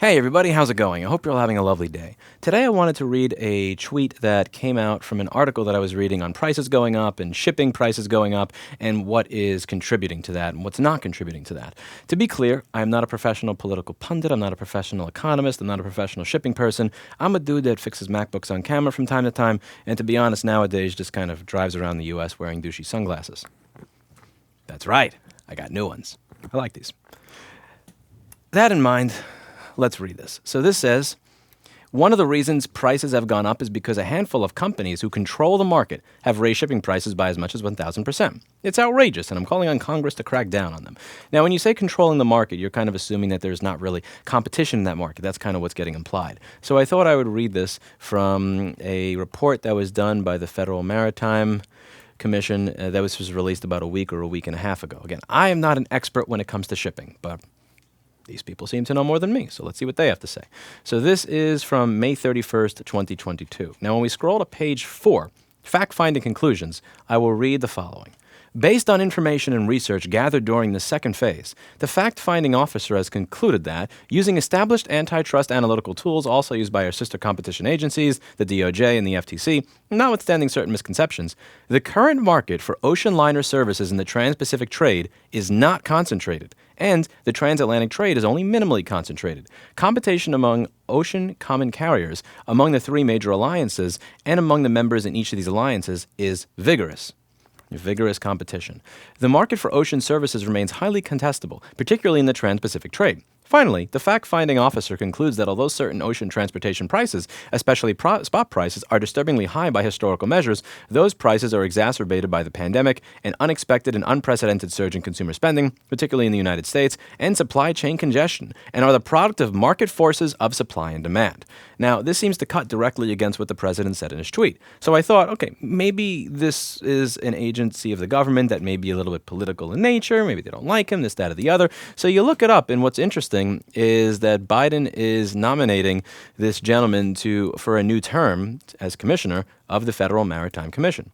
Hey everybody, how's it going? I hope you're all having a lovely day. Today I wanted to read a tweet that came out from an article that I was reading on prices going up and shipping prices going up and what is contributing to that and what's not contributing to that. To be clear, I'm not a professional political pundit, I'm not a professional economist, I'm not a professional shipping person. I'm a dude that fixes MacBooks on camera from time to time and to be honest nowadays just kind of drives around the US wearing douchey sunglasses. That's right, I got new ones. I like these. That in mind, let's read this. So this says, one of the reasons prices have gone up is because a handful of companies who control the market have raised shipping prices by as much as 1,000%. It's outrageous, and I'm calling on Congress to crack down on them. Now, when you say controlling the market, you're kind of assuming that there's not really competition in that market. That's kind of what's getting implied. So I thought I would read this from a report that was done by the Federal Maritime Commission that was released about a week or a week and a half ago. Again, I am not an expert when it comes to shipping, but these people seem to know more than me, so let's see what they have to say. So this is from May 31st, 2022. Now, when we scroll to page 4, fact-finding conclusions, I will read the following. Based on information and research gathered during the second phase, the fact-finding officer has concluded that, using established antitrust analytical tools also used by our sister competition agencies, the DOJ and the FTC, notwithstanding certain misconceptions, the current market for ocean liner services in the trans-Pacific trade is not concentrated, and the transatlantic trade is only minimally concentrated. Competition among ocean common carriers, among the three major alliances, and among the members in each of these alliances is vigorous. Vigorous competition. The market for ocean services remains highly contestable, particularly in the trans-Pacific trade. Finally, the fact-finding officer concludes that although certain ocean transportation prices, especially spot prices, are disturbingly high by historical measures, those prices are exacerbated by the pandemic, an unexpected and unprecedented surge in consumer spending, particularly in the United States, and supply chain congestion, and are the product of market forces of supply and demand. Now, this seems to cut directly against what the president said in his tweet. So I thought, okay, maybe this is an agency of the government that may be a little bit political in nature, maybe they don't like him, this, that, or the other. So you look it up, and what's interesting is that Biden is nominating this gentleman for a new term as commissioner of the Federal Maritime Commission.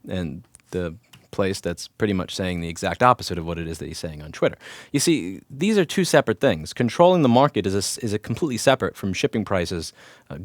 And the place that's pretty much saying the exact opposite of what it is that he's saying on Twitter. You see, these are two separate things. Controlling the market is a completely separate from shipping prices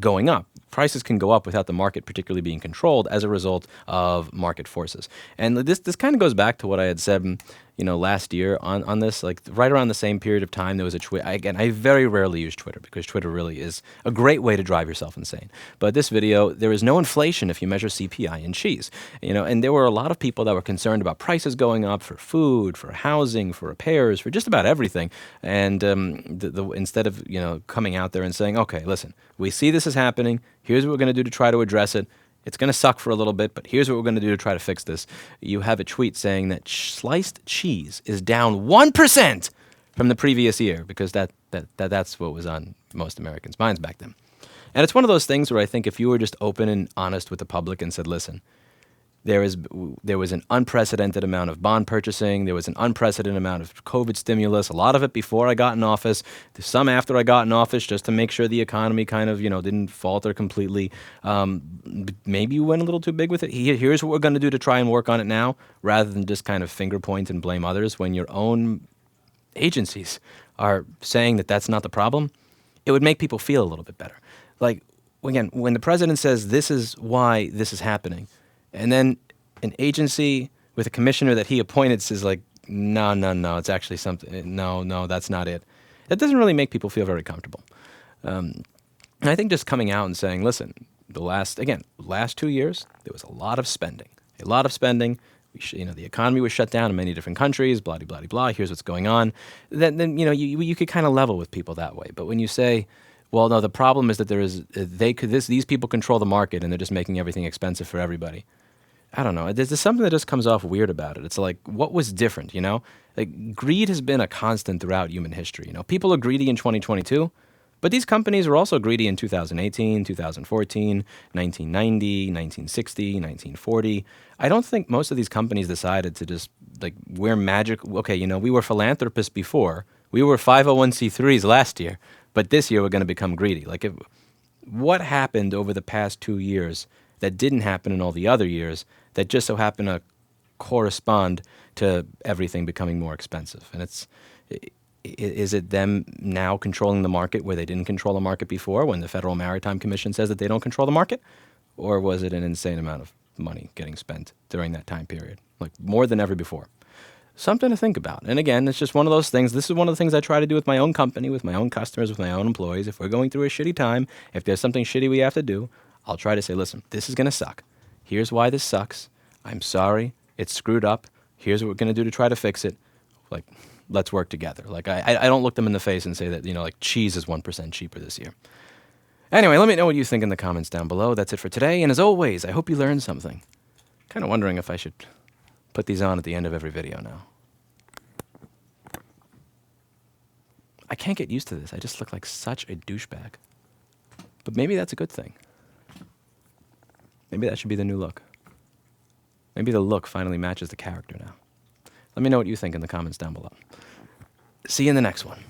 going up. Prices can go up without the market particularly being controlled as a result of market forces. And this kind of goes back to what I had said, last year on this, like right around the same period of time, there was a tweet. Again, I very rarely use Twitter because Twitter really is a great way to drive yourself insane. But this video, there is no inflation if you measure CPI in cheese. And there were a lot of people that were concerned about prices going up for food, for housing, for repairs, for just about everything. And instead of coming out there and saying, okay, listen, we see this is happening. Here's what we're going to do to try to address it. It's going to suck for a little bit, but here's what we're going to do to try to fix this. You have a tweet saying that sliced cheese is down 1% from the previous year because that's what was on most Americans' minds back then. And it's one of those things where I think if you were just open and honest with the public and said, listen, there was an unprecedented amount of bond purchasing. There was an unprecedented amount of COVID stimulus, a lot of it before I got in office, some after I got in office just to make sure the economy kind of, didn't falter completely. Maybe you went a little too big with it. Here's what we're going to do to try and work on it now rather than just kind of finger point and blame others when your own agencies are saying that that's not the problem. It would make people feel a little bit better. Like, again, when the president says this is why this is happening, and then an agency with a commissioner that he appointed says like, no, it's actually something. No, that's not it. That doesn't really make people feel very comfortable. And I think just coming out and saying, listen, the last 2 years, there was a lot of spending. The economy was shut down in many different countries, blah, blah, blah, blah. Here's what's going on. Then you could kind of level with people that way. But when you say, well, no, the problem is that these people control the market and they're just making everything expensive for everybody. I don't know. There's something that just comes off weird about it. It's like, what was different, Like, greed has been a constant throughout human history. People are greedy in 2022, but these companies were also greedy in 2018, 2014, 1990, 1960, 1940. I don't think most of these companies decided to just, like, we're magic. Okay, we were philanthropists before. We were 501c3s last year, but this year we're going to become greedy. Like, what happened over the past 2 years that didn't happen in all the other years that just so happen to correspond to everything becoming more expensive? And Is it them now controlling the market where they didn't control the market before when the Federal Maritime Commission says that they don't control the market? Or was it an insane amount of money getting spent during that time period? Like more than ever before. Something to think about. And again, it's just one of those things. This is one of the things I try to do with my own company, with my own customers, with my own employees. If we're going through a shitty time, if there's something shitty we have to do, I'll try to say, listen, this is going to suck. Here's why this sucks. I'm sorry. It's screwed up. Here's what we're going to do to try to fix it. Like, let's work together. Like, I don't look them in the face and say that, like cheese is 1% cheaper this year. Anyway, let me know what you think in the comments down below. That's it for today. And as always, I hope you learned something. Kind of wondering if I should put these on at the end of every video now. I can't get used to this. I just look like such a douchebag. But maybe that's a good thing. Maybe that should be the new look. Maybe the look finally matches the character now. Let me know what you think in the comments down below. See you in the next one.